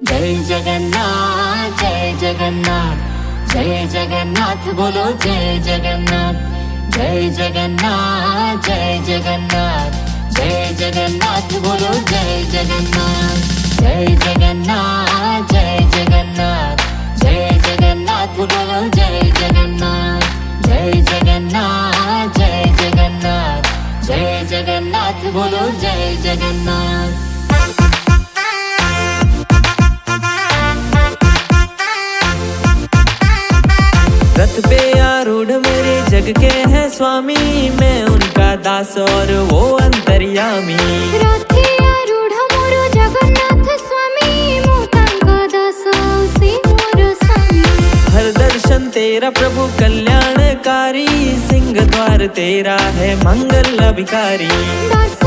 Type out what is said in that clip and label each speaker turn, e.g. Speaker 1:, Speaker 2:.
Speaker 1: जय जगन्नाथ जय जगन्नाथ जय जगन्नाथ बोलो जय जगन्नाथ जय जगन्नाथ जय जगन्नाथ जय जगन्नाथ बोलो जय जगन्नाथ जय जगन्नाथ जय जगन्नाथ जय जगन्नाथ बोलो जय जगन्नाथ जय जगन्नाथ जय जगन्नाथ जय जगन्नाथ बोलो जय जगन्नाथ।
Speaker 2: रथ पे आरूढ़ मेरे जग के हैं स्वामी, मैं उनका दास और वो अंतर्यामी।
Speaker 3: रथे आरूढ़ मोरो जगन्नाथ स्वामी, मु तांका दास से मोर स्वामी।
Speaker 2: हर दर्शन तेरा प्रभु कल्याणकारी, सिंह द्वार तेरा है मंगल अभिकारी।
Speaker 3: दास